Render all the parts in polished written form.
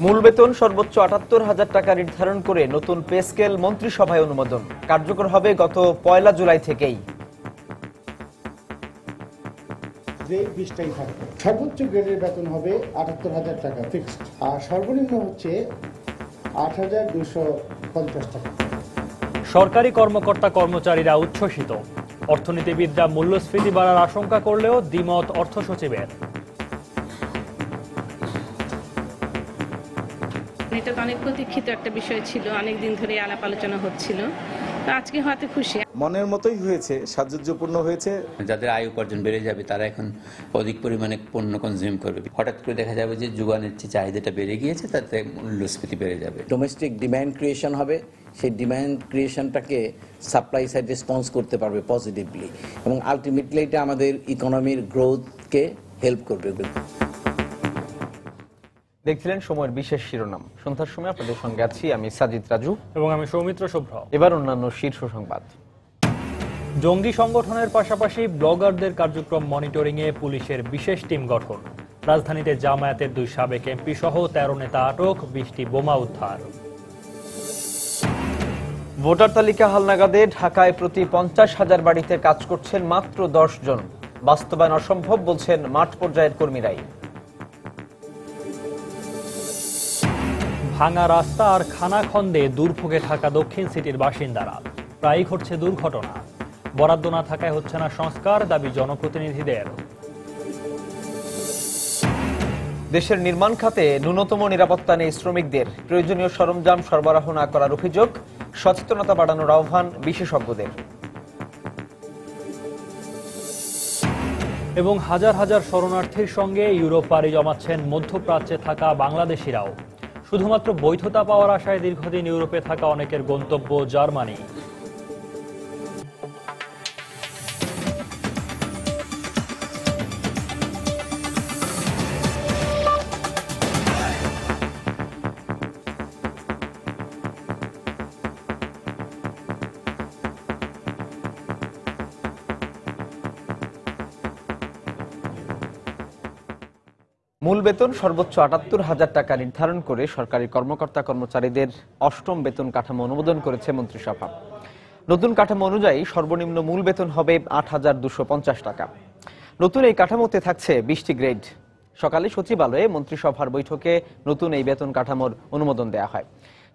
মূল বেতন সর্বোচ্চ ৭৮,০০০ টাকা নির্ধারণ করে নতুন পে স্কেল মন্ত্রিসভায় অনুমোদন কার্যকর হবে গত ১ জুলাই থেকেই। সর্বোচ্চ গ্রেডের বেতন হবে ৭৮,০০০ টাকা ফিক্সড, আর সর্বনিম্ন হচ্ছে ৮,২৫০ টাকা। সরকারি কর্মকর্তা কর্মচারীরা উচ্ছ্বসিত। অর্থনীতিবিদরা মূল্যস্ফীতি বাড়ার আশঙ্কা করলেও দ্বিমত অর্থ সচিবের। এটা তো অনেক প্রতীক্ষিত একটা বিষয় ছিল, অনেক দিন ধরে আলাপ আলোচনা হচ্ছিল, তো আজকে হয়তো খুশি। মনের মতোই হয়েছে, সাজুজ্যপূর্ণ হয়েছে। যাদের আয় উপার্জন বেড়ে যাবে তারা এখন অধিক পরিমাণে পণ্য কনজিউম করবে। হঠাৎ করে দেখা যাবে যে যোগানের যে চাহিদাটা বেড়ে গিয়েছে, তাতে মূল্যস্ফীতি বেড়ে যাবে। ডোমেস্টিক ডিমান্ড ক্রিয়েশন হবে, সেই ডিমান্ড ক্রিয়েশনটাকে সাপ্লাই সাইড রেসপন্স করতে পারবে পজিটিভলি, এবং আলটিমেটলি এটা আমাদের ইকোনমির গ্রোথকে হেল্প করবে। দেখছিলেন সময়ের বিশেষ শিরোনাম। সন্ধ্যার সময় আপনাদের সঙ্গে আছি আমি সাজিদ রাজু এবং আমি সৌমিত্র শুভ্র। এবার অন্যান্য শীর্ষ সংবাদ। জঙ্গি সংগঠনের পাশাপাশি ব্লগারদের কার্যক্রম মনিটরিংয়ে পুলিশের বিশেষ টিম গঠন। রাজধানীতে জামায়াতের ২ সাবেক এমপি সহ ১৩ নেতা আটক, ২০টি বোমা উদ্ধার। ভোটার তালিকা হালনাগাদে ঢাকায় প্রতি ৫০,০০০ বাড়িতে কাজ করছেন মাত্র ১০ জন। বাস্তবায়ন অসম্ভব বলছেন মাঠ পর্যায়ের কর্মীরাই। ভাঙা রাস্তা আর খানাখন্দে দুর্ভোগে থাকা দক্ষিণ সিটির বাসিন্দারা। প্রায়ই ঘটছে দুর্ঘটনা। বরাদ্দ না থাকায় হচ্ছে না সংস্কার, দাবি জনপ্রতিনিধিদের। দেশের নির্মাণ খাতে ন্যূনতম নিরাপত্তা নেই শ্রমিকদের। প্রয়োজনীয় সরঞ্জাম সরবরাহ না করার অভিযোগ। সচেতনতা বাড়ানোর আহ্বান বিশেষজ্ঞদের। এবং হাজার হাজার শরণার্থীর সঙ্গে ইউরোপ পাড়ি জমাচ্ছেন মধ্যপ্রাচ্যে থাকা বাংলাদেশিরাও। শুধুমাত্র বৈধতা পাওয়ার আশায় দীর্ঘদিন ইউরোপে থাকা অনেকের গন্তব্য জার্মানি। মূল বেতন সর্বোচ্চ ৭৮,০০০ টাকা নির্ধারণ করে সরকারি কর্মকর্তা কর্মচারীদের ৮ম বেতন কাঠামো অনুমোদন করেছে মন্ত্রিসভা। নতুন কাঠামো অনুযায়ী সর্বনিম্ন মূল বেতন হবে ৮,২৫০ টাকা। নতুন এই কাঠামোতে থাকছে ২০টি গ্রেড। সকালে সচিবালয়ে মন্ত্রিসভার বৈঠকে নতুন এই বেতন কাঠামোর অনুমোদন দেওয়া হয়।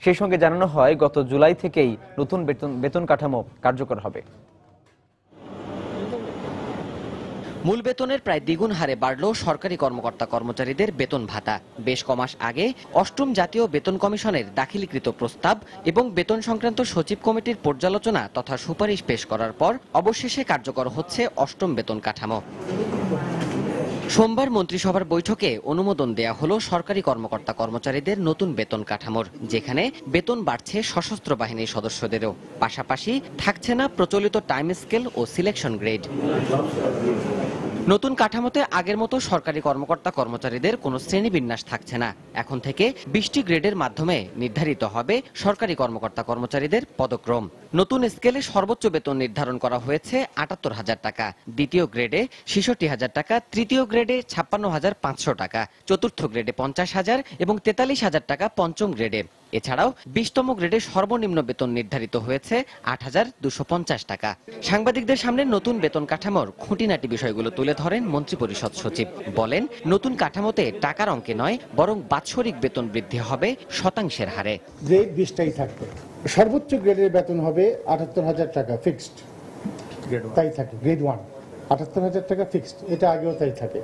সেই সঙ্গে জানানো হয় গত জুলাই থেকেই নতুন বেতন কাঠামো কার্যকর হবে। মূল বেতনের প্রায় দ্বিগুণ হারে বাড়ল সরকারি কর্মকর্তা কর্মচারীদের বেতন ভাতা। বেশ কমাস আগে ৮ম জাতীয় বেতন কমিশনের দাখিলীকৃত প্রস্তাব এবং বেতন সংক্রান্ত সচিব কমিটির পর্যালোচনা তথা সুপারিশ পেশ করার পর অবশেষে কার্যকর হচ্ছে ৮ম বেতন কাঠামো। সোমবার মন্ত্রিসভার বৈঠকে অনুমোদন দেয়া হলো সরকারি কর্মকর্তা কর্মচারীদের নতুন বেতন কাঠামোর, যেখানে বেতন বাড়ছে সশস্ত্র বাহিনীর সদস্যদেরও। পাশাপাশি থাকছে না প্রচলিত টাইম স্কেল ও সিলেকশন গ্রেড। নতুন কাঠামোতে আগের মতো সরকারি কর্মকর্তা কর্মচারীদের কোনো শ্রেণীবিন্যাস থাকছে না। এখন থেকে ২০টি গ্রেডের মাধ্যমে নির্ধারিত হবে সরকারি কর্মকর্তা কর্মচারীদের পদক্রম। নতুন স্কেলে সর্বোচ্চ বেতন নির্ধারণ করা হয়েছে ৭৮,০০০ টাকা, দ্বিতীয় গ্রেডে ৬৬,০০০ টাকা, তৃতীয় গ্রেডে ৫৬,৫০০ টাকা, চতুর্থ গ্রেডে ৫০,০০০ এবং ৪৩,০০০ টাকা পঞ্চম গ্রেডে। এছাড়াও ২০তম গ্রেডে সর্বনিম্ন বেতন নির্ধারিত হয়েছে ৮,২৫০ টাকা। সাংবাদিকদের সামনে নতুন বেতন কাঠামোর খুঁটিনাটি বিষয়গুলো তুলে ধরেন মন্ত্রিপরিষদ সচিব। বলেন, নতুন কাঠামোতে টাকার অঙ্কে নয় বরং বাৎসরিক বেতন বৃদ্ধি হবে শতাংশের হারে। গ্রেড ২০টাই থাকবে। সর্বোচ্চ গ্রেডের বেতন হবে ৭৮,০০০ টাকা ফিক্সড, তাই থাকে। গ্রেড 1 ৭৮,০০০ টাকা ফিক্সড, এটা আগেও তাই থাকে।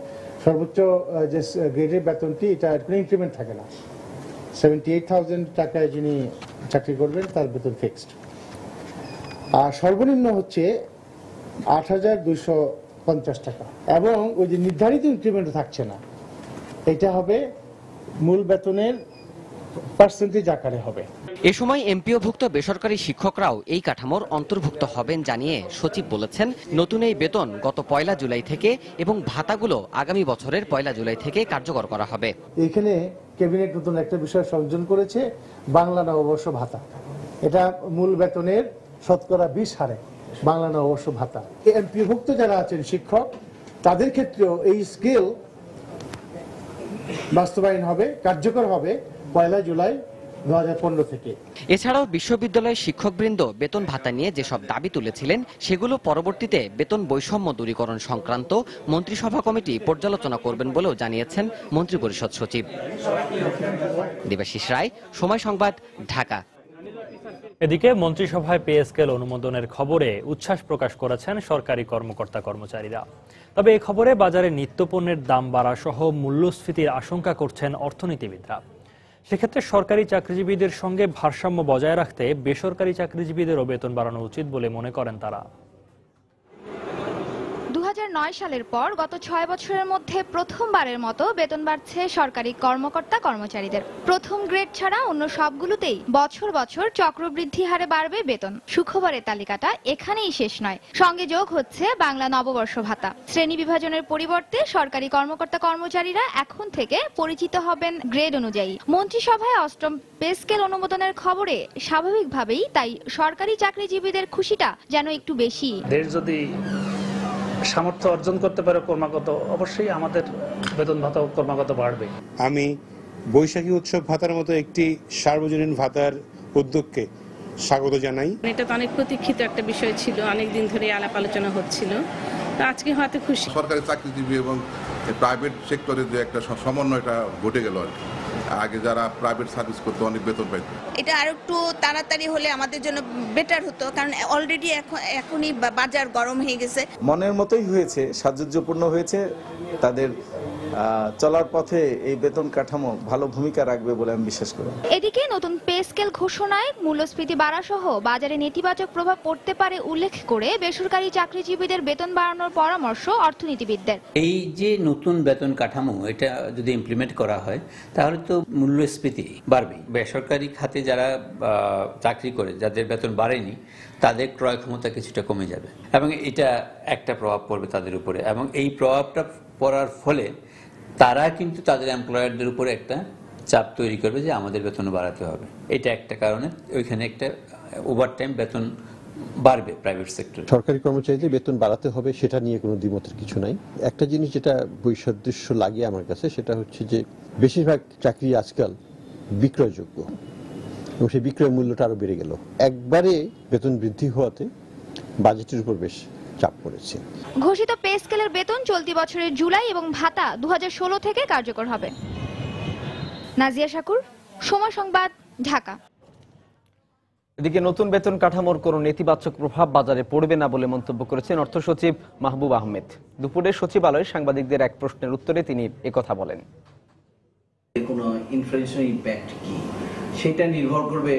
সর্বোচ্চ যে গ্রেডের বেতনটি, এটা কোনো ইনক্রিমেন্ট থাকে না। 78,000 টাকায় যিনি চাকরি করবেন তার বেতন ফিক্সড। আর সর্বনিম্ন হচ্ছে ৮,২৫০ টাকা, এবং ওই যে নির্ধারিত ইনক্রিমেন্ট থাকছে না, এটা হবে মূল বেতনের পার্সেন্টেজ আকারে হবে। এ সময় এমপিওভুক্ত বেসরকারি শিক্ষকরাও এই কাঠামোর অন্তর্ভুক্ত হবেন জানিয়ে সচিব বলেছেন, নতুন এই বেতন গত ১ জুলাই থেকে এবং ভাতাগুলো আগামী বছরের ১ জুলাই থেকে কার্যকর করা হবে। এখানে ক্যাবিনেট নতুন একটা বিষয় সংযোজন করেছে, বাংলা নববর্ষ ভাতা। এটা মূল বেতনের শতকরা ২০ হারে বাংলা নববর্ষ ভাতা। এমপিওভুক্ত যারা আছেন শিক্ষক, তাদের ক্ষেত্রেও এই স্কেল বাস্তবায়ন হবে, কার্যকর হবে 1 জুলাই 2015 থেকে। এছাড়াও বিশ্ববিদ্যালয়ের শিক্ষকবৃন্দ বেতন ভাতা নিয়ে যেসব দাবি তুলেছিলেন সেগুলো পরবর্তীতে বেতন বৈষম্য দূরীকরণ সংক্রান্ত মন্ত্রিসভা কমিটি পর্যালোচনা করবেন বলেও জানিয়েছেন মন্ত্রিপরিষদ সচিব। দেবাশিস রায়, সময় সংবাদ, ঢাকা। এদিকে মন্ত্রিসভায় পে স্কেল অনুমোদনের খবরে উচ্ছ্বাস প্রকাশ করেছেন সরকারি কর্মকর্তা কর্মচারীরা। তবে এই খবরে বাজারে নিত্যপণ্যের দাম বাড়া সহ মূল্যস্ফীতির আশঙ্কা করছেন অর্থনীতিবিদরা। সেক্ষেত্রে সরকারি চাকরিজীবীদের সঙ্গে ভারসাম্য বজায় রাখতে বেসরকারি চাকরিজীবীদেরও বেতন বাড়ানো উচিত বলে মনে করেন তারা। 2009 সালের পর গত 6 বছরের মধ্যে প্রথমবারের মতো বেতন বাড়ছে সরকারি কর্মকর্তা কর্মচারীদের। প্রথম গ্রেড ছাড়া অন্য সবগুলোতেই বছর বছর চক্রবৃদ্ধি হারে বাড়বে বেতন। সুখবরের তালিকাটা এখানেই শেষ নয়, সঙ্গে যোগ হচ্ছে বাংলা নববর্ষ ভাতা। শ্রেণী বিভাজনের পরিবর্তে সরকারি কর্মকর্তা কর্মচারীরা এখন থেকে পরিচিত হবেন গ্রেড অনুযায়ী। মন্ত্রিসভায় 8ম পে স্কেল অনুমোদনের খবরে স্বাভাবিকভাবেই তাই সরকারি চাকরিজীবীদের খুশিটা যেন একটু বেশি। যদি সামর্থ্য অর্জন করতে পারে ক্রমাগত, অবশ্যই আমাদের বেতন ভাতা ক্রমাগত বাড়বে। আমি বৈশাখী উৎসব ভাতার মতো একটি সার্বজনীন ভাতার উদ্যোগকে স্বাগত জানাই। এটা তো অনেক প্রতীক্ষিত একটা বিষয় ছিল, অনেক দিন ধরে আলাপ আলোচনা হচ্ছিল, তো আজকে হয়তো খুশি। সরকারি চাকরিজীবী এবং প্রাইভেট সেক্টরের যে একটা সমন্বয়টা ঘটে গেল আর কি। আগে যারা প্রাইভেট সার্ভিস করতে অনেক বেতন পাইত, এটা আরো একটু তাড়াতাড়ি হলে আমাদের জন্য বেটার হতো, কারণ অলরেডি এখনই বাজার গরম হয়ে গেছে। মনের মতোই হয়েছে, সাজুজ্যপূর্ণ হয়েছে। তাদের চলার পথে এই বেতন কাঠামো ভালো ভূমিকা রাখবে বলে আমি বিশ্বাস করি। এদিকে নতুন পে স্কেল ঘোষণায় মূল্যস্ফীতি বাড়া সহ বাজারে নেতিবাচক প্রভাব পড়তে পারে উল্লেখ করে বেসরকারি চাকরিজীবীদের বেতন বাড়ানোর পরামর্শ অর্থনীতিবিদদের। এই যে নতুন বেতন কাঠামো, এটা যদি ইমপ্লিমেন্ট করা হয় তাহলে তো মূল্যস্ফীতি বাড়বে। বেসরকারি খাতে যারা চাকরি করে, যাদের বেতন বাড়েনি, তাদের ক্রয় ক্ষমতা কিছুটা কমে যাবে এবং এটা একটা প্রভাব পড়বে তাদের উপরে, এবং এই প্রভাবটা পড়ার ফলে তারা কিন্তু তাদের এমপ্লয়ারদের উপরে একটা চাপ তৈরি করবে যে আমাদের বেতন বাড়াতে হবে। এটা একটা কারণে ওইখানে একটা ওভারটাইম বেতন বাড়বে প্রাইভেট সেক্টরে। সরকারি কর্মচারীদের বেতন বাড়াতে হবে সেটা নিয়ে কোনো দ্বিমতের কিছু নাই। একটা জিনিস যেটা বৈসাদৃশ্য লাগে আমার কাছে, সেটা হচ্ছে যে বেশিরভাগ চাকরি আজকাল বিক্রয়যোগ্য এবং সেই বিক্রয় মূল্যটা আরো বেড়ে গেল। একবারে বেতন বৃদ্ধি হওয়াতে বাজেটের উপর বেশ চাপ পড়েছে। ঘোষিত পে স্কেলের বেতন চলতি বছরের জুলাই এবং ভাতা 2016 থেকে কার্যকর হবে। নাজিয়া শাকুর, সময় সংবাদ, ঢাকা। এদিকে নতুন বেতন কাঠামোর কোনো নেতিবাচক প্রভাব বাজারে পড়বে না বলে মন্তব্য করেছেন অর্থ সচিব মাহবুব আহমেদ। দুপুরে সচিবালয়ে সাংবাদিকদের এক প্রশ্নের উত্তরে তিনি একথা বলেন। কোনো ইনফ্লেশন ইম্প্যাক্ট কি সেটা নির্ভর করবে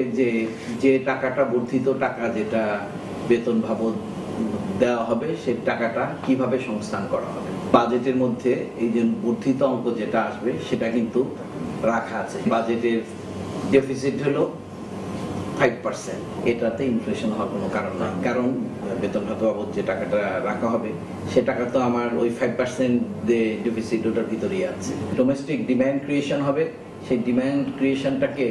যে টাকাটা বর্ধিত টাকা যেটা বেতন বাবদ দেওয়া হবে সেই টাকাটা কিভাবে সংস্থান করা হবে। বাজেটের মধ্যে এই যে বর্ধিত অঙ্ক যেটা আসবে সেটা কিন্তু রাখা আছে। বাজেটের ডেফিসিট হলো 5%, এটাতে ইনফ্লেশন হওয়ার কোনো কারণ নাই, কারণ বেতন ভাতা বাবদ যে টাকাটা রাখা হবে সে টাকা তো আমার ওই 5% ডেফিসিট ওটার ভিতরেই আছে। ডোমেস্টিক ডিমান্ড ক্রিয়েশন হবে, সেই ডিমান্ড ক্রিয়েশনটাকে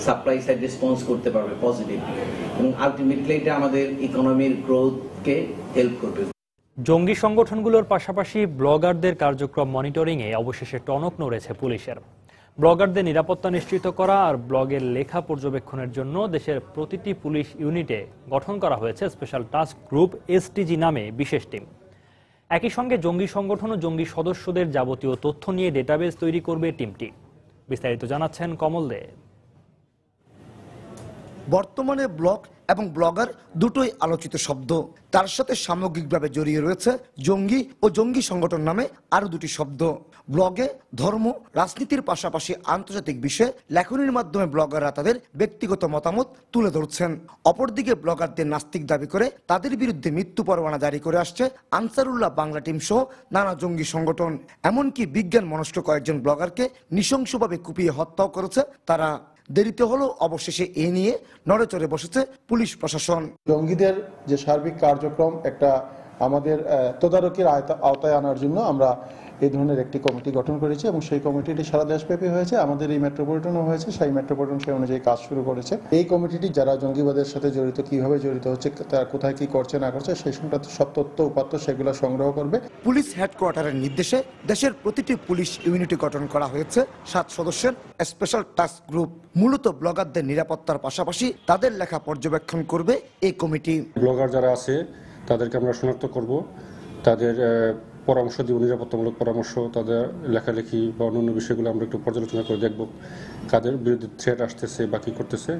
সাপ্লাই সাইড রেসপন্স করতে পারবে পজিটিভলি, এবং আলটিমেটলি এটা আমাদের ইকোনমির গ্রোথকে হেল্প করবে। জঙ্গি সংগঠনগুলোর পাশাপাশি ব্লগারদের কার্যক্রম মনিটরিংয়ে অবশেষে টনক নড়েছে পুলিশের। ব্লগারদের নিরাপত্তা নিশ্চিত করা আর ব্লগের লেখা পর্যবেক্ষণের জন্য দেশের প্রতিটি পুলিশ ইউনিটে গঠন করা হয়েছে স্পেশাল টাস্ক গ্রুপ এসটিজি নামে বিশেষ টিম। একই সঙ্গে জঙ্গি সংগঠন ও জঙ্গি সদস্যদের যাবতীয় তথ্য নিয়ে ডেটাবেস তৈরি করবে টিমটি। বিস্তারিত জানাচ্ছেন কমল দে। বর্তমানে ব্লগ এবং ব্লগার দুটোই আলোচিত শব্দ, তার সাথে সামগ্রিকভাবে জড়িয়ে রয়েছে জঙ্গি ও জঙ্গি সংগঠন নামে আরো দুটি শব্দ। ব্লগে ধর্ম, রাজনীতির পাশাপাশি আন্তর্জাতিক বিষয়ে লেখনীর মাধ্যমে ব্লগাররা তাদের ব্যক্তিগত মতামত তুলে ধরছেন। অপরদিকে ব্লগারদের নাস্তিক দাবি করে তাদের বিরুদ্ধে মৃত্যু পরোয়ানা জারি করে আসছে আনসারুল্লাহ বাংলা টিম সহ নানা জঙ্গি সংগঠন। এমনকি বিজ্ঞান মনস্ক কয়েকজন ব্লগারকে নৃশংসভাবে কুপিয়ে হত্যাও করেছে তারা। দেরিতে হলো অবশেষে এ নিয়ে নড়েচড়ে বসেছে পুলিশ প্রশাসন। জঙ্গিদের যে সার্বিক কার্যক্রম একটা আমাদের তদারকির আওতায় আনার জন্য আমরা এই ধরনের একটি কমিটি গঠন করেছি এবং সেই কমিটিটি সারা দেশব্যাপী হয়েছে, আমাদের এই মেট্রোপলিটনও হয়েছে। সেই মেট্রোপলিটন সেই অনুযায়ী কাজ শুরু করেছে। এই কমিটিটি যারা জঙ্গিবাদের সাথে জড়িত, কিভাবে জড়িত হচ্ছে, তারা কোথায় কি করছে না করছে, সেই সংক্রান্ত সব তথ্য উপাত্ত সেগুলো সংগ্রহ করবে। পুলিশ হেডকোয়ার্টারের নির্দেশে দেশের প্রতিটি পুলিশ ইউনিটি গঠন করা হয়েছে 7 সদস্যের স্পেশাল টাস্ক গ্রুপ। মূলত ব্লগারদের নিরাপত্তার পাশাপাশি তাদের লেখা পর্যবেক্ষণ করবে এই কমিটি। ব্লগার যারা আছে তাদেরকে আমরা শনাক্ত করব, তাদের পরামর্শ দিব, নিরাপত্তামূলক পরামর্শ, তাদের লেখালেখি বা অন্যান্য বিষয়গুলো আমরা একটু পর্যালোচনা করে দেখব, কাদের বিরুদ্ধে থ্রেট আসতেছে বা কী করতেছে,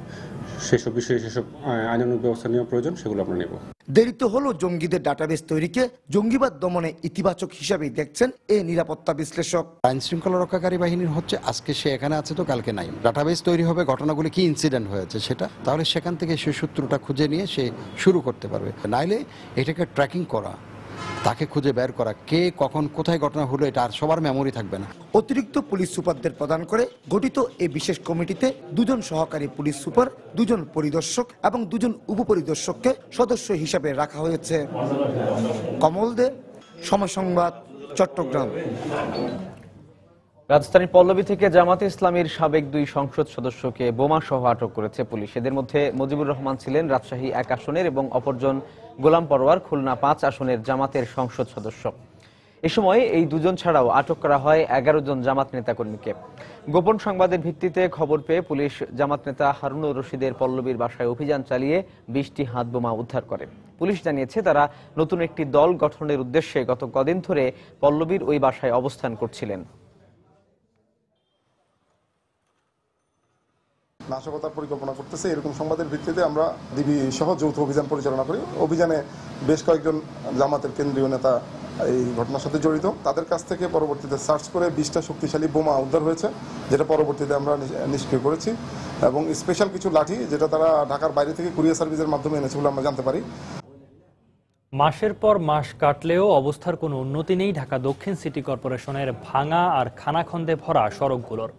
সেসব বিষয়ে যেসব আইনানুগ ব্যবস্থা নেওয়া প্রয়োজন সেগুলো আমরা নেব। দেরিতে হলো জঙ্গিদের ডাটাবেস তৈরিকে জঙ্গিবাদ দমনে ইতিবাচক হিসাবেই দেখছেন এই নিরাপত্তা বিশ্লেষক। আইন শৃঙ্খলা রক্ষাকারী বাহিনীর হচ্ছে আজকে সে এখানে আছে তো কালকে নাই, ডাটাবেস তৈরি হবে, ঘটনাগুলি কি ইনসিডেন্ট হয়েছে সেটা, তাহলে সেখান থেকে সে সূত্রটা খুঁজে নিয়ে সে শুরু করতে পারবে। নাইলে এটাকে ট্র্যাকিং করা, তাকে খুঁজে বের করা, কে কখন কোথায় ঘটনা হলো, এটা আর সবার মেমোরি থাকবে না। অতিরিক্ত পুলিশ সুপারদের প্রদান করে গঠিত এই বিশেষ কমিটিতে 2 জন সহকারী পুলিশ সুপার, 2 জন পরিদর্শক এবং 2 জন উপপরিদর্শককে সদস্য হিসাবে রাখা হয়েছে। কমল দে, সময় সংবাদ, চট্টগ্রাম। রাজধানীর পল্লবী থেকে জামাতে ইসলামীর সাবেক 2 সংসদ সদস্যকে বোমা সহ আটক করেছে পুলিশ। এদের মধ্যে মুজিবুর রহমান ছিলেন রাজশাহী 1 আসনের এবং অপরজন গোলাম পরোয়ার খুলনা 5 আসনের জামাতের সংসদ সদস্য। এ সময় এই 2 জন ছাড়াও আটক করা হয় 11 জন জামাত নেতাকর্মীকে। গোপন সংবাদের ভিত্তিতে খবর পেয়ে পুলিশ জামাত নেতা হারুনুর রশিদের পল্লবীর বাসায় অভিযান চালিয়ে 20টি হাত বোমা উদ্ধার করে। পুলিশ জানিয়েছে তারা নতুন একটি দল গঠনের উদ্দেশ্যে গত কদিন ধরে পল্লবীর ওই বাসায় অবস্থান করছিলেন। নাশকতার পরিকল্পনা করতেছে, এরকম সংবাদের ভিত্তিতে আমরা ডিবি সহ যৌথ অভিযান পরিচালনা করি। অভিযানে বেশ কয়েকজন জামাতের কেন্দ্রীয় নেতা এই ঘটনার সাথে জড়িত। তাদের কাছ থেকে পরবর্তীতে সার্চ করে 20টা শক্তিশালী বোমা উদ্ধার হয়েছে, যেটা পরবর্তীতে আমরা নিষ্ক্রিয় করেছি, এবং স্পেশাল কিছু লাঠি যেটা তারা ঢাকার বাইরে থেকে কুরিয়ার সার্ভিসের মাধ্যমে এনেছে বলে আমরা জানতে পারি। মাসের পর মাস কাটলেও অবস্থার কোনো উন্নতি নেই ঢাকা দক্ষিণ সিটি কর্পোরেশনের ভাঙা আর খানাখন্দে ভরা সড়কগুলোর।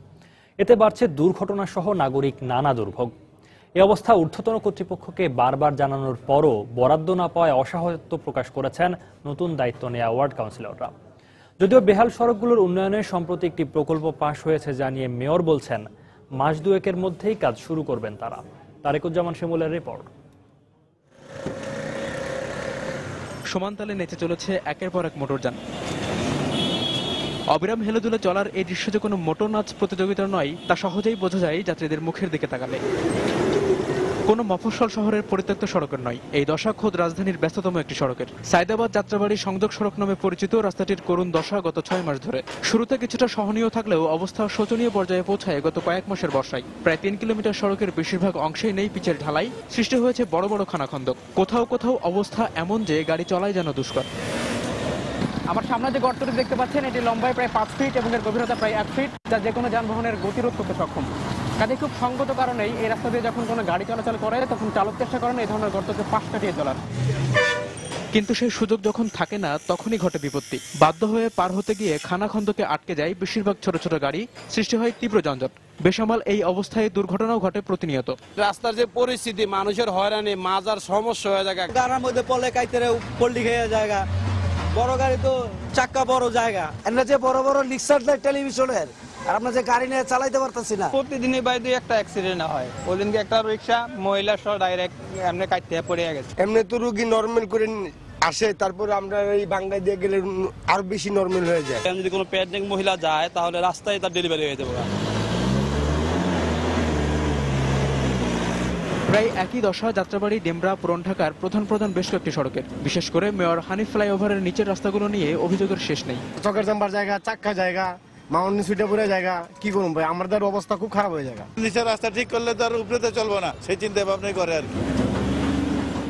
এতে বাড়ছে দুর্ঘটনা সহ নাগরিক নানা দুর্ভোগ। এই অবস্থা ঊর্ধ্বতন কর্তৃপক্ষকে বারবার জানানোর পরও বরাদ্দ না পাওয়ায় অসহায়ত্ব প্রকাশ করেছেন নতুন দায়িত্ব নেওয়া ওয়ার্ড কাউন্সিলররা। যদিও বেহাল সড়কগুলোর উন্নয়নে সম্প্রতি একটি প্রকল্প পাশ হয়েছে জানিয়ে মেয়র বলছেন মাস 2-এর মধ্যেই কাজ শুরু করবেন তারা। তারেকুজ্জামান শিমুলের রিপোর্ট। সমানতালে নেচে চলেছে একের পর এক মোটরযান। অবিরাম হেলেদুলে চলার এই দৃশ্য যে কোনো মোটর নাচ প্রতিযোগিতা নয় তা সহজেই বোঝা যায় যাত্রীদের মুখের দিকে তাকালে। কোনো মফস্বল শহরের পরিত্যক্ত সড়কের নয়, এই দশা খোদ রাজধানীর ব্যস্ততম একটি সড়কের। সায়দাবাদ যাত্রাবাড়ি সংযোগ সড়ক নামে পরিচিত রাস্তাটির করুণ দশা গত 6 মাস ধরে। শুরুতে কিছুটা সহনীয় থাকলেও অবস্থা শোচনীয় পর্যায়ে পৌঁছায় গত কয়েক মাসের বর্ষায়। প্রায় 3 কিলোমিটার সড়কের বেশিরভাগ অংশেই নেই পিচের ঢালাই, সৃষ্টি হয়েছে বড় বড় খানাখন্দক। কোথাও কোথাও অবস্থা এমন যে গাড়ি চলাই যেন দুষ্কর। আমার সামনে যে গর্তটি দেখতে পাচ্ছেন এটি লম্বায় প্রায় 5 ফিট এবং এর গভীরতা প্রায় 1 ফিট, যা যে কোনো যানবাহনের গতিরোধ করতে সক্ষম। কাজে খুব সঙ্গত কারণেই এই রাস্তা দিয়ে যখন কোনো গাড়ি চলাচল করে তখন চালক চেষ্টা করেন এই ধরনের গর্তকে পাশ কাটিয়ে চলার। কিন্তু সেই সুযোগ যখন থাকে না তখনই ঘটে বিপত্তি। বাধ্য হয়ে পার হতে গিয়ে খানাখন্দকে আটকে যায় বেশিরভাগ ছোট ছোট গাড়ি, সৃষ্টি হয় তীব্র যানজট। বেসামাল এই অবস্থায় দুর্ঘটনাও ঘটে প্রতিনিয়ত। রাস্তার যে পরিস্থিতি, মানুষের হয়রানি, মাজার সমস্যা হয়ে যায়, গাড়ির মধ্যে পলে কাইতে পল্লি খেয়ে জায়গা, বড় গাড়ি তো চাক্কা বড় জায়গা, এমনি যে বড় বড় রিক্সার টেলিভিশনের, আর আমরা যে গাড়ি নিয়ে চালাইতে পারতেছি না। প্রতিদিনই বাই 2-1টা অ্যাক্সিডেন্ট হয়। ওই দিনকে একটা রিক্সা মহিলা সহ ডাইরেক্ট এমনি কাটতে পড়ে গেছে। এমনি তো রুগী নর্মাল করে আসে, তারপর আমরা এই বাঙ্গাই দিয়ে গেলে আরো বেশি নর্মাল হয়ে যায়। যদি কোনো প্রেগন্যান্ট মহিলা যায় তাহলে রাস্তায় তার ডেলিভারি হয়ে যাবে। প্রায় একই দশা যাত্রাবাড়ি, ডেমরা, পুরান ঢাকার প্রধান বেশ কয়েকটি সড়কের। বিশেষ করে মেয়র হানিফ ফ্লাইওভারের নিচের রাস্তাগুলো নিয়ে অভিযোগের শেষ নেই। চকের জাম্বার জায়গা, চাক্কা জায়গা, মাউন্ট সুইটাপুরে জায়গা, কি করুন ভাই, আমাদের অবস্থা খুব খারাপ হয়ে যায়। নিচের রাস্তা ঠিক করলে তো আর উপরেতে চলবো না, সেই চিন্তা ভাবনাই করে আর কি।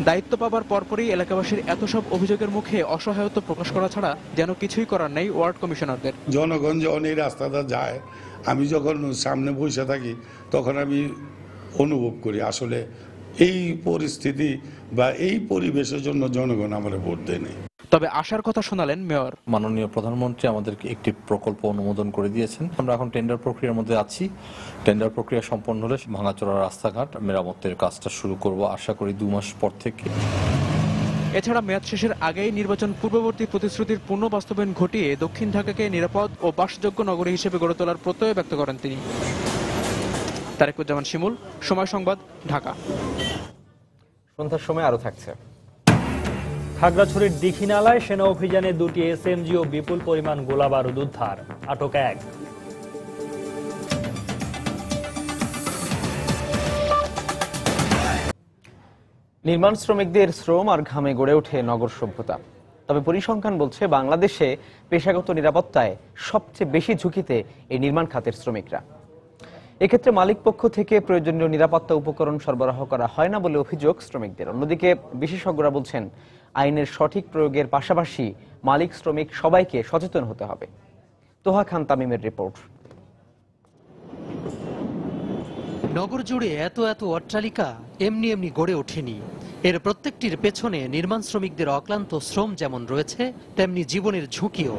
দায়িত্ব পাবার পরপরই এলাকাবাসীর এত সব অভিযোগের মুখে অসহায়ত্ব প্রকাশ করা ছাড়া যেন কিছুই করার নেই ওয়ার্ড কমিশনারদের। জনগণ যখন এই রাস্তাটা যায়, আমি যখন সামনে বসে থাকি তখন আমি অনুভব করি আসলে এই পরিস্থিতি বা এই পরিবেশের জন্য জনগণ আমাদের ভোট দেয়নি। তবে আশার কথা শোনালেন মেয়র। মাননীয় প্রধানমন্ত্রী আমাদেরকে একটি প্রকল্প অনুমোদন করে দিয়েছেন। আমরা এখন টেন্ডার প্রক্রিয়ার মধ্যে আছি। টেন্ডার প্রক্রিয়া সম্পন্ন হলে ভাঙাচোরা রাস্তাঘাট মেরামতের কাজটা শুরু করব আশা করি 2 মাস পর থেকে। এছাড়া মেয়াদ শেষের আগেই নির্বাচন পূর্ববর্তী প্রতিশ্রুতির পূর্ণ বাস্তবায়ন ঘটিয়ে দক্ষিণ ঢাকাকে নিরাপদ ও বাসযোগ্য নগরী হিসেবে গড়ে তোলার প্রত্যয় ব্যক্ত করেন তিনি। তারেকুজ্জামান শিমুল, সময় সংবাদ, ঢাকা। সন্ধ্যার সময় আরো থাকছে। খাগড়াছড়ির দীঘিনালায় সেনা অভিযানে 2টি এসএমজি ও বিপুল পরিমাণ গোলাবারুদ উদ্ধার, আটক 1। নির্মাণ শ্রমিকদের শ্রম আর ঘামে গড়ে ওঠে নগর সভ্যতা। তবে পরিসংখ্যান বলছে বাংলাদেশে পেশাগত নিরাপত্তায় সবচেয়ে বেশি ঝুঁকিতে এই নির্মাণ খাতের শ্রমিকরা। এক্ষেত্রে মালিক পক্ষ থেকে প্রয়োজনীয় নিরাপত্তা উপকরণ সরবরাহ করা হয় না বলে অভিযোগ শ্রমিকদের। অন্যদিকে বিশেষজ্ঞরা বলছেন আইনের সঠিক প্রয়োগের পাশাপাশি মালিক শ্রমিক সবাইকে সচেতন হতে হবে। তোহা খান তামিমের রিপোর্ট। নগর জুড়ে এত এত অট্টালিকা এমনি এমনি গড়ে ওঠেনি। এর প্রত্যেকটির পেছনে নির্মাণ শ্রমিকদের অক্লান্ত শ্রম যেমন রয়েছে, তেমনি জীবনের ঝুঁকিও।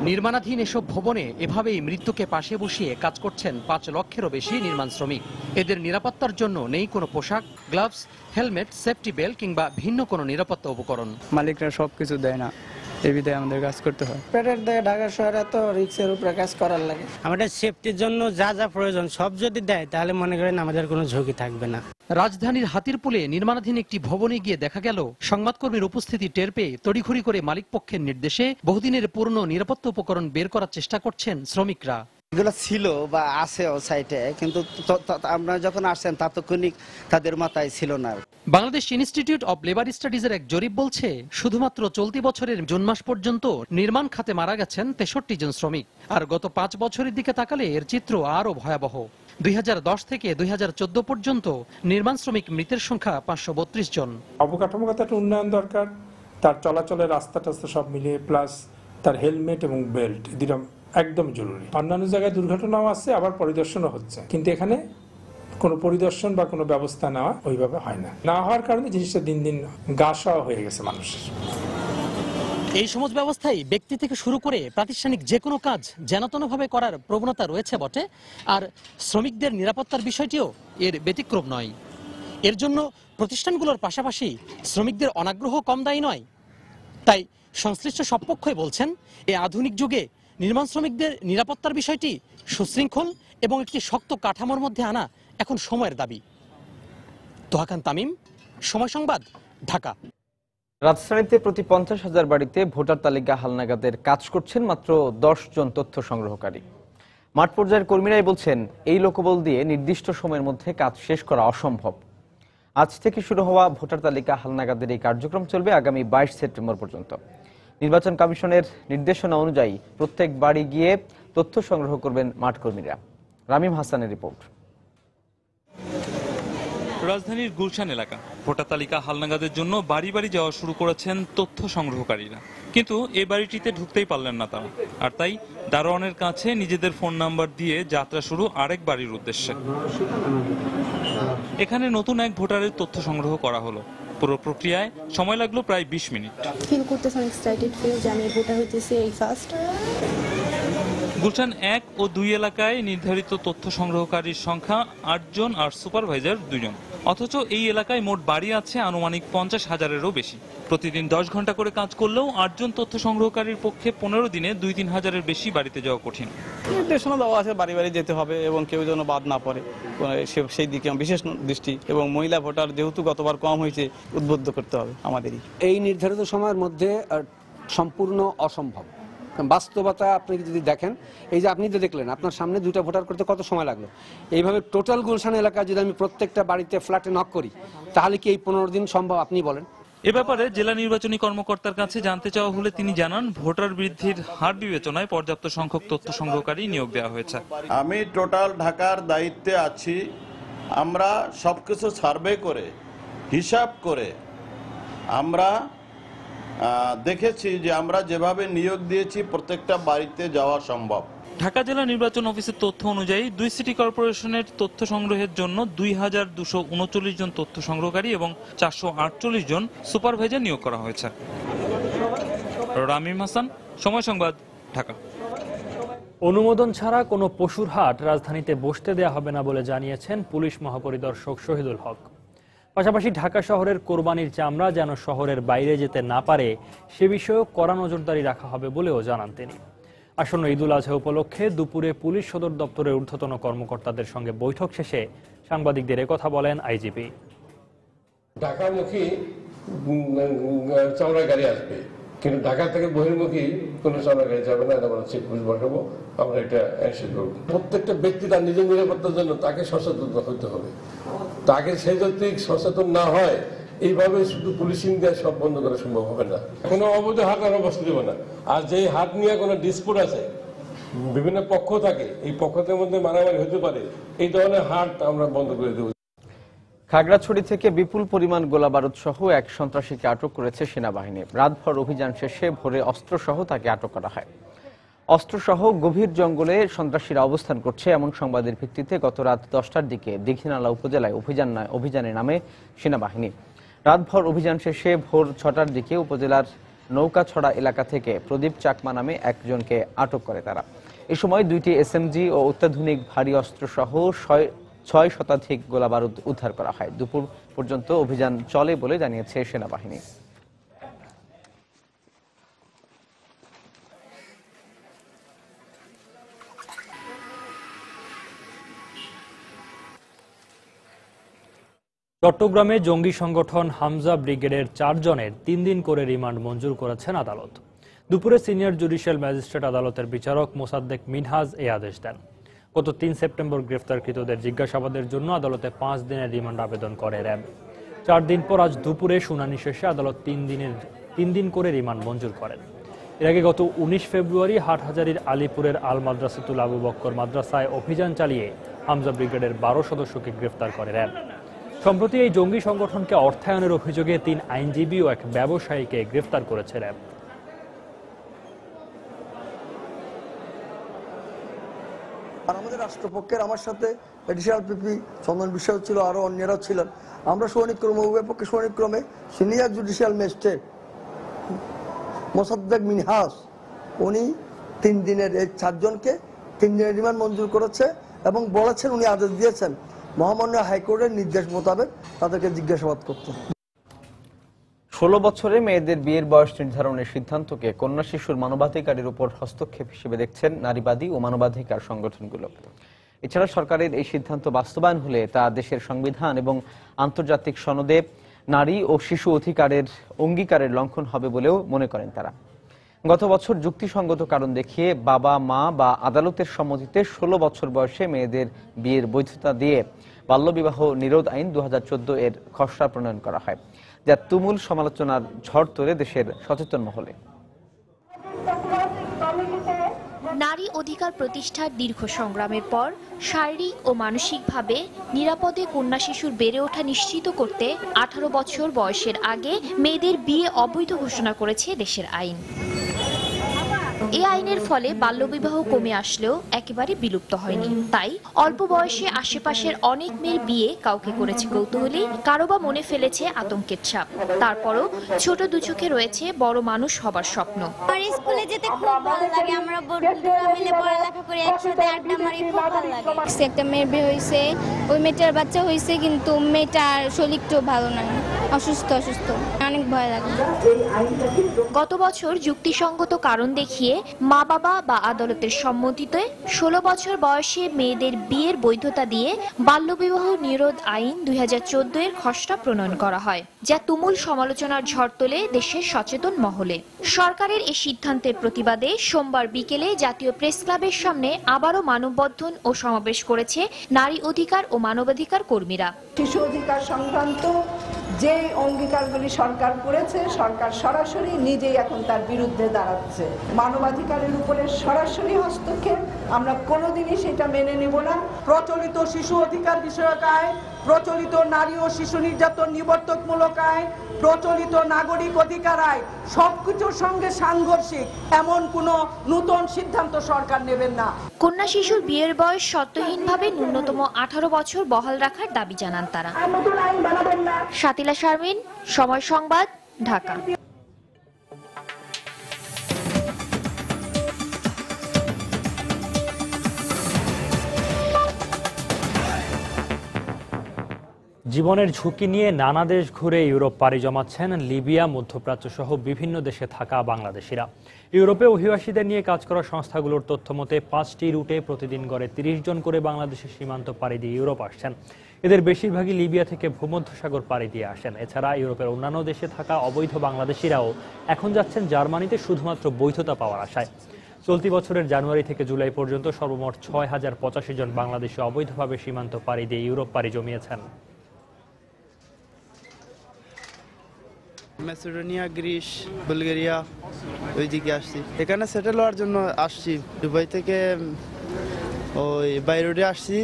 নির্মাণাধীন এসব ভবনে এভাবেই মৃত্যুকে পাশে বসিয়ে কাজ করছেন 5 লক্ষেরও বেশি নির্মাণ শ্রমিক। এদের নিরাপত্তার জন্য নেই কোনো পোশাক, গ্লাভস, হেলমেট, সেফটি বেল্ট কিংবা ভিন্ন কোনো নিরাপত্তা উপকরণ। মালিকরা সবকিছু দেয় না, এই বিধায় আমাদের কাজ করতে হয়। পেটের দেয় ঢাকা শহরে তো রিক্সের উপরে কাজ করার লাগে। আমাদের সেফটির জন্য যা যা প্রয়োজন সব যদি দেয় তাহলে মনে করেন আমাদের কোনো ঝুঁকি থাকবে না। রাজধানীর হাতিরপুলে নির্মাণাধীন একটি ভবনে গিয়ে দেখা গেল সংবাদকর্মীর উপস্থিতি টের পেয়ে তড়িঘড়ি করে মালিক পক্ষের নির্দেশে বহুদিনের পুরনো নিরাপত্তা উপকরণ বের করার চেষ্টা করছেন শ্রমিকরা। এগুলো ছিল বা আছে সাইটে, কিন্তু আমরা যখন আসছেন ততক্ষণিক তাদের মাথায় ছিল না। বাংলাদেশ ইনস্টিটিউট অব লেবার স্টাডিজের এক জরিপ বলছে শুধুমাত্র চলতি বছরের জুন মাস পর্যন্ত নির্মাণ খাতে মারা গেছেন 63 জন শ্রমিক। আর গত 5 বছরের দিকে তাকালে এর চিত্র আরো ভয়াবহ। 2010 থেকে 2014 পর্যন্ত নির্মাণ শ্রমিক মৃতের সংখ্যা 532 জন। অবকাঠামোগত একটা উন্নয়ন দরকার, তার চলাচলের রাস্তা টাস্তা সব মিলিয়ে, প্লাস তার হেলমেট এবং বেল্ট দুটো একদম জরুরি। অন্যান্য জায়গায় দুর্ঘটনাও আছে, আবার পরিদর্শনও হচ্ছে, কিন্তু এখানে কোনো পরিদর্শন বা কোনো ব্যবস্থা নেওয়া ওইভাবে হয় না। না হওয়ার কারণে জিনিসটা দিন দিন গা-সওয়া হয়ে গেছে মানুষের। এই সমাজ ব্যবস্থায় ব্যক্তি থেকে শুরু করে প্রাতিষ্ঠানিক যে কোনো কাজ যেনতেনভাবে করার প্রবণতা রয়েছে বটে, আর শ্রমিকদের নিরাপত্তার বিষয়টিও এর ব্যতিক্রম নয়। এর জন্য প্রতিষ্ঠানগুলোর পাশাপাশি শ্রমিকদের অনাগ্রহ কম দায়ী নয়। তাই সংশ্লিষ্ট সব পক্ষই বলছেন এই আধুনিক যুগে নির্মাণ শ্রমিকদের নিরাপত্তার বিষয়টি সুশৃঙ্খল এবং একটি শক্ত কাঠামোর মধ্যে আনা এখন সময়ের দাবি। তোহা খান তামিম, সময় সংবাদ, ঢাকা। রাজধানীতে প্রতি 50,000 বাড়িতে ভোটার তালিকা হালনাগাদের কাজ করছেন মাত্র 10 জন তথ্য সংগ্রহকারী। মাঠ পর্যায়ের কর্মীরাই বলছেন এই লোকবল দিয়ে নির্দিষ্ট সময়ের মধ্যে কাজ শেষ করা অসম্ভব। আজ থেকে শুরু হওয়া ভোটার তালিকা হালনাগাদের এই কার্যক্রম চলবে আগামী 22 সেপ্টেম্বর পর্যন্ত। নির্বাচন কমিশনের নির্দেশনা অনুযায়ী প্রত্যেক বাড়ি গিয়ে তথ্য সংগ্রহ করবেন মাঠ কর্মীরা। রামিম হাসানের রিপোর্ট। রাজধানীর গুলশান এলাকা ভোটার তালিকা হালনাগাদের জন্য বাড়ি বাড়ি যাওয়া শুরু করেছেন তথ্য সংগ্রহকারীরা, কিন্তু এই বাড়িটিতে ঢুকতেই পারলেন না তারা। আর তাই দারোয়ানের কাছে নিজেদের ফোন নাম্বার দিয়ে যাত্রা শুরু আরেক বাড়ির উদ্দেশ্যে। এখানে নতুন এক ভোটারের তথ্য সংগ্রহ করা হলো। পুরো প্রক্রিয়ায় সময় লাগলো প্রায় 20 মিনিট। ফিল করতেছি অনেক এক্সাইটেড ফিল যে আমি ভোটার হইতেছি এই ফার্স্ট। গুলশান 1 ও 2 এলাকায় নির্ধারিত তথ্য সংগ্রহকারীর সংখ্যা 8 জন আর সুপারভাইজার 2 জন। অথচ এই এলাকায় মোট বাড়ি আছে আনুমানিক 50,000-এরও বেশি। প্রতিদিন 10 ঘন্টা করে কাজ করলেও 8 জন তথ্য সংগ্রহকারীর পক্ষে 15 দিনে 2-3 হাজারের বেশি বাড়িতে যাওয়া কঠিন। নির্দেশনা দেওয়া আছে বাড়ি বাড়ি যেতে হবে এবং কেউ যেন বাদ না পড়ে, সেই দিকে বিশেষ দৃষ্টি। এবং মহিলা ভোটার যেহেতু গতবার কম হয়েছে, উদ্বুদ্ধ করতে হবে আমাদেরই। এই নির্ধারিত সময়ের মধ্যে সম্পূর্ণ অসম্ভব। বাস্তবতা আপনি যদি দেখেন, এই যে আপনি তো দেখলেন আপনার সামনে 2টা ভোটার করতে কত সময় লাগলো। এইভাবে টোটাল গুলশান এলাকা যদি আমি প্রত্যেকটা বাড়িতে ফ্ল্যাটে নক করি, তাহলে কি এই 15 দিন সম্ভব? আপনি বলেন। এ ব্যাপারে জেলা নির্বাচনী কর্মকর্তার কাছে জানতে চাওয়া হলে তিনি জানান, ভোটার বৃদ্ধির হার বিবেচনায় পর্যাপ্ত সংখ্যক তথ্য সংগ্রহকারী নিয়োগ দেওয়া হয়েছে। আমি টোটাল ঢাকার দায়িত্বে আছি। আমরা সবকিছু সার্ভে করে হিসাব করে আমরা দেখেছি যে আমরা যেভাবে নিয়োগ দিয়েছি প্রত্যেকটা বাড়িতে যাওয়া সম্ভব। ঢাকা জেলা নির্বাচন অফিসের তথ্য অনুযায়ী 2 সিটি কর্পোরেশনের তথ্য সংগ্রহের জন্য 2239 জন তথ্য সংগ্রহকারী এবং 448 জন সুপারভাইজার নিয়োগ করা হয়েছে। রামিম হাসান, সময় সংবাদ, ঢাকা। অনুমোদন ছাড়া কোনো পশুর হাট রাজধানীতে বসতে দেয়া হবে না বলে জানিয়েছেন পুলিশ মহাপরিদর্শক শহীদুল হক। পাশাপাশি ঢাকা শহরের কোরবানির চামড়া যেন শহরের বাইরে যেতে না পারে সে বিষয়েও কড়া নজরদারি রাখা হবে বলেও জানান তিনি। আসন্ন ঈদুল আজহা উপলক্ষে দুপুরে পুলিশ সদর দপ্তরের ঊর্ধ্বতন কর্মকর্তাদের সঙ্গে বৈঠক শেষে সাংবাদিকদের একথা বলেন আইজিপি। ঢাকামুখী চামড়া গাড়ি আসবে, কিন্তু ঢাকা থেকে বহির্মুখী কোনো চামড়া গাড়ি যাবে না, আমরা চেকপোস্ট বসাবো, আমরা এটা এনশিওর করবো। প্রত্যেকটা ব্যক্তি তার নিজের নিরাপত্তার জন্য তাকে সচেতন হতে হবে। তাকে সে যদি সচেতন না হয়, এইভাবে শুধু পুলিশিং দিয়ে সব বন্ধ করা সম্ভব হবে না। কোনো অবৈধ হাট আমরা বসতে দেবো না। আর যেই হাট নিয়ে কোনো ডিসপুট আছে, বিভিন্ন পক্ষ থাকে, এই পক্ষদের মধ্যে মারামারি হতে পারে, এই ধরনের হাট আমরা বন্ধ করে দেবো। খাগড়াছড়ি থেকে বিপুল পরিমাণ গোলাবারুদ সহ এক সন্ত্রাসীকে আটক করেছে সেনাবাহিনী। রাতভর অভিযান শেষে ভোরে অস্ত্রসহ তাকে আটক করা হয়। অস্ত্রসহ গভীর জঙ্গলে সন্ত্রাসীরা অবস্থান করছে এমন সংবাদের ভিত্তিতে গত রাত 10টার দিকে দীঘিনালা উপজেলায় অভিযানে নামে সেনাবাহিনী। রাতভর অভিযান শেষে ভোর 6টার দিকে উপজেলার নৌকাছড়া এলাকা থেকে প্রদীপ চাকমা নামে একজনকে আটক করে তারা। এই সময় 2টি এসএমজি ও অত্যাধুনিক ভারী অস্ত্রসহ 6 শতাধিক গোলাবারুদ উদ্ধার করা হয়। দুপুর পর্যন্ত অভিযান চলে বলে জানিয়েছে সেনাবাহিনী। চট্টগ্রামে জঙ্গি সংগঠন হামজা ব্রিগেডের 4 জনের 3 দিন করে রিমান্ড মঞ্জুর করেছেন আদালত। দুপুরে সিনিয়র জুডিশিয়াল ম্যাজিস্ট্রেট আদালতের বিচারক মোসাদ্দেক মিনহাজ এই আদেশ দেন। গত 3 সেপ্টেম্বর গ্রেফতারকৃতদের জিজ্ঞাসাবাদের জন্য আদালতে 5 দিনের রিমান্ড আবেদন করে র্যাব। 4 দিন পর আজ দুপুরে শুনানি শেষে আদালত 3 দিন করে রিমান্ড মঞ্জুর করেন। এর আগে গত 19 ফেব্রুয়ারি হাটহাজারীর আলীপুরের আল মাদ্রাসাতুল আবু বক্কর মাদ্রাসায় অভিযান চালিয়ে হামজা ব্রিগেডের 12 সদস্যকে গ্রেফতার করে র্যাব। সম্প্রতি এই জঙ্গি সংগঠনকে অর্থায়নের অভিযোগে 3 আইনজীবী ও এক ব্যবসায়ীকে গ্রেফতার করেছে র্যাব। আর আমাদের রাষ্ট্রপক্ষের আমার সাথে এডিশনাল পিপি চন্দন বিশ্বাস ছিল, আরো অন্যরাও ছিলেন। আমরা শুনানিক্রমে উভয় পক্ষে শুনানিক্রমে senior judicial magistrate Mosaddek Minhaj উনি 3 দিনের এই 4 জনকে 3 দিনের রিমান্ড মঞ্জুর করেছে এবং বলেছেন, উনি আদেশ দিয়েছেন মহামান্য হাইকোর্টের নির্দেশ মোতাবেক তাদেরকে জিজ্ঞাসাবাদ করতে। 16 বছরে মেয়েদের বিয়ের বয়স নির্ধারণের সিদ্ধান্তকে কন্যা শিশুর মানবাধিকারের উপর হস্তক্ষেপ হিসেবে দেখছেন নারীবাদী ও মানবাধিকার সংগঠনগুলো। এছাড়া সরকারের এই সিদ্ধান্ত বাস্তবায়ন হলে তা দেশের সংবিধান এবং আন্তর্জাতিক সনদে নারী ও শিশু অধিকারের অঙ্গীকারের লঙ্ঘন হবে বলেও মনে করেন তারা। গত বছর যুক্তিসঙ্গত কারণ দেখিয়ে বাবা মা বা আদালতের সম্মতিতে 16 বছর বয়সে মেয়েদের বিয়ের বৈধতা দিয়ে বাল্যবিবাহ নিরোধ আইন 2014 এর খসড়া প্রণয়ন করা হয়, যা তুমুল সমালোচনার ঝড় তোলে দেশের সচেতন মহলে। নারী অধিকার প্রতিষ্ঠার দীর্ঘ সংগ্রামের পর শারীরিক ও মানসিকভাবে নিরাপদে কন্যা শিশুর বেড়ে ওঠা নিশ্চিত করতে 18 বছর বয়সের আগে মেয়েদের বিয়ে অবৈধ ঘোষণা করেছে দেশের আইন। এই আইনের ফলে বাল্যবিবাহ কমে আসলেও একেবারে বিলুপ্ত হয়নি। তাই অল্প বয়সে আশেপাশের অনেক মেয়ের বিয়ে কাউকে করেছে কৌতূহলী, কারো বা মনে ফেলেছে আতঙ্কের ছাপ। তারপরও ছোট দুচোখে রয়েছে বড় মানুষ হবার স্বপ্ন। স্কুলে যেতে খুব ভালো লাগে, আমরা বন্ধুরা মিলে পড়ালেখা করি, একসাথে আড্ডা মারি, খুব ভালো লাগে। একটা মেয়ের বিয়ে হয়েছে, ওই মেয়েটার বাচ্চা হয়েছে, কিন্তু মেয়েটার শরীর একটু ভালো নয়, অসুস্থ অনেক ভয় লাগে। গত বছর যুক্তিসঙ্গত কারণ দেখিয়ে মা বাবা বা আদালতের সম্মতিতে 16 বছর বয়সে মেয়েদের বিয়ের বৈধতা দিয়ে বাল্যবিবাহ নিরোধ আইন 2014 এর খসড়া প্রণয়ন করা হয়, যা তুমুল সমালোচনার ঝড় তোলে দেশের সচেতন মহলে। সরকারের এই সিদ্ধান্তের প্রতিবাদে সোমবার বিকেলে জাতীয় প্রেস ক্লাবের সামনে আবারও মানববন্ধন ও সমাবেশ করেছে নারী অধিকার ও মানবাধিকার কর্মীরা। শিশু অধিকার সংক্রান্ত যে অঙ্গীকারগুলি সরকার করেছে, সরকার সরাসরি নিজেই এখন তার বিরুদ্ধে দাঁড়াচ্ছে। মানবাধিকারের উপরে সরাসরি হস্তক্ষেপ আমরা কোনোদিনই সেটা মেনে নেব না। প্রচলিত শিশু অধিকার বিষয়ক আইন, প্রচলিত নারী ও শিশু নির্যাতন নিবর্তকমূলক আইন, প্রচলিত নাগরিক অধিকার আইন সবকিছুর সঙ্গে সাংঘর্ষিক এমন কোনো নতুন সিদ্ধান্ত সরকার নেবেন না। কন্যা শিশুর বিয়ের বয়স শর্তহীনভাবে ন্যূনতম 18 বছর বহাল রাখার দাবি জানান তারা। শাতিলা শারমিন, সময় সংবাদ, ঢাকা। জীবনের ঝুঁকি নিয়ে নানা দেশ ঘুরে ইউরোপ পাড়ি জমাচ্ছেন লিবিয়া, মধ্যপ্রাচ্য সহ বিভিন্ন দেশে থাকা বাংলাদেশিরা। ইউরোপে অভিবাসীদের নিয়ে কাজ করা সংস্থাগুলোর তথ্য মতে 5টি রুটে প্রতিদিন গড়ে 30 জন করে বাংলাদেশের সীমান্ত পাড়ি দিয়ে ইউরোপ আসছেন। এদের বেশিরভাগই লিবিয়া থেকে ভূমধ্যসাগর পাড়ি দিয়ে আসেন। এছাড়া ইউরোপের অন্যান্য দেশে থাকা অবৈধ বাংলাদেশিরাও এখন যাচ্ছেন জার্মানিতে শুধুমাত্র বৈধতা পাওয়ার আশায়। চলতি বছরের জানুয়ারি থেকে জুলাই পর্যন্ত সর্বমোট 6085 জন বাংলাদেশি অবৈধভাবে সীমান্ত পাড়ি দিয়ে ইউরোপ পাড়ি জমিয়েছেন। ম্যাসেডোনিয়া, গ্রিস, বুলগেরিয়া ওইদিকে আসছি। এখানে সেটেল হওয়ার জন্য আসছি। দুবাই থেকে ওই বাইরোডে আসছি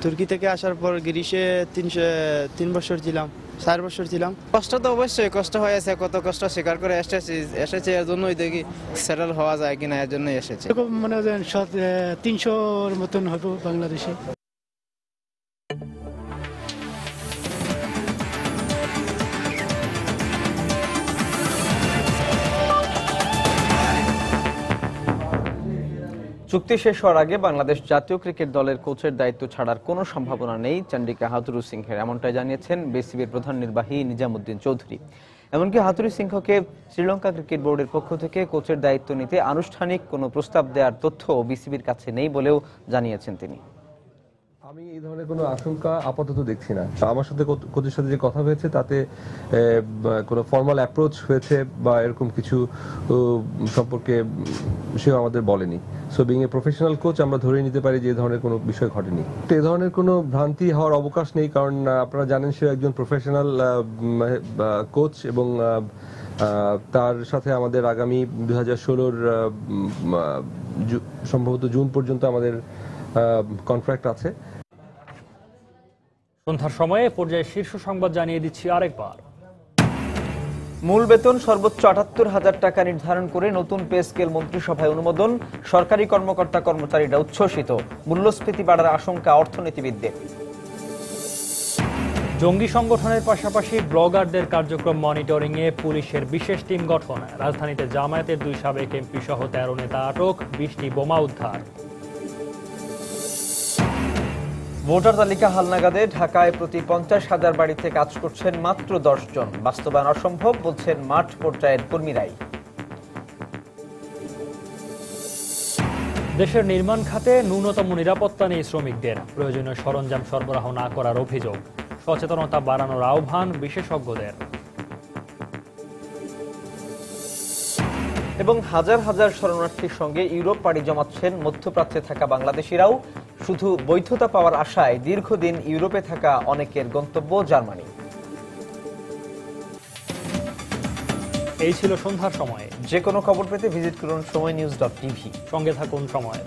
তুর্কি থেকে আসার পর গ্রিসে 3 বছর ছিলাম, 4 বছর ছিলাম। কষ্ট তো অবশ্যই কষ্ট হয়েছে, কত কষ্ট স্বীকার করে এসেছে এর জন্যই দেখি সেটেল হওয়া যায় কিনা, এর জন্যই এসেছে। মনে হয় 300-র মতন হবে বাংলাদেশে। চুক্তি শেষ হওয়ার আগে বাংলাদেশ জাতীয় ক্রিকেট দলের কোচের দায়িত্ব ছাড়ার কোনো সম্ভাবনা নেই চন্ডিকা হাথুরু সিংহের, এমনটাই জানিয়েছেন বিসিবির প্রধান নির্বাহী নিজামুদ্দিন চৌধুরী। এমনকি হাথুরু সিংহকে শ্রীলঙ্কা ক্রিকেট বোর্ডের পক্ষ থেকে কোচের দায়িত্ব নিতে আনুষ্ঠানিক কোনো প্রস্তাব দেওয়ার তথ্য বিসিবির কাছে নেই বলেও জানিয়েছেন তিনি। আমি এই ধরনের কোনো আশঙ্কা আপাতত দেখছি না। আমার সাথে কোচের সাথে যে কথা হয়েছে তাতে কোনো ফর্মাল অ্যাপ্রোচ হয়েছে বা এরকম কিছু সম্পর্কে সেও আমাদের বলেনি। So being a professional coach আমরা ধরে নিতে পারি যে এই ধরনের কোনো বিষয় ঘটেনি। এই ধরনের কোনো ভ্রান্তি হওয়ার অবকাশ নেই, কারণ আপনারা জানেন সে একজন প্রফেশনাল কোচ এবং তার সাথে আমাদের আগামী 2016-র সম্ভবত জুন পর্যন্ত আমাদের কন্ট্রাক্ট আছে। সন্ধ্যার সময়ে পর্যায়ে শীর্ষ সংবাদ জানিয়ে দিচ্ছি আরেকবার। মূল বেতন সর্বোচ্চ ৭৮,০০০ টাকা নির্ধারণ করে নতুন পে স্কেল মন্ত্রিসভায় অনুমোদন। সরকারি কর্মকর্তা কর্মচারীরা উচ্ছ্বসিত। মূল্যস্ফীতি বাড়ার আশঙ্কা অর্থনীতিবিদদের। জঙ্গি সংগঠনের পাশাপাশি ব্লগারদের কার্যক্রম মনিটরিংয়ে পুলিশের বিশেষ টিম গঠন। রাজধানীতে জামায়াতের 2 সাবেক এমপি সহ 13 নেতা আটক, 20টি বোমা উদ্ধার। ভোটার তালিকা হালনাগাদে ঢাকায় প্রতি 50,000 বাড়িতে কাজ করছেন মাত্র 10 জন। বাস্তবায়ন অসম্ভব বলছেন মাঠ পর্যায়ের কর্মীরাই। দেশের নির্মাণ খাতে ন্যূনতম নিরাপত্তা নেই শ্রমিকদের, প্রয়োজনীয় সরঞ্জাম সরবরাহ না করার অভিযোগ। সচেতনতা বাড়ানোর আহ্বান বিশেষজ্ঞদের। এবং হাজার হাজার শরণার্থীর সঙ্গে ইউরোপ পাড়ি জমাচ্ছেন মধ্যপ্রাচ্যে থাকা বাংলাদেশিরাও। শুধু বৈধতা পাওয়ার আশায় দীর্ঘদিন ইউরোপে থাকা অনেকের গন্তব্য জার্মানি। এই ছিল সন্ধ্যার সময়। যে কোনো খবর পেতে ভিজিট করুন সময়নিউজ.tv। সঙ্গে থাকুন সময়।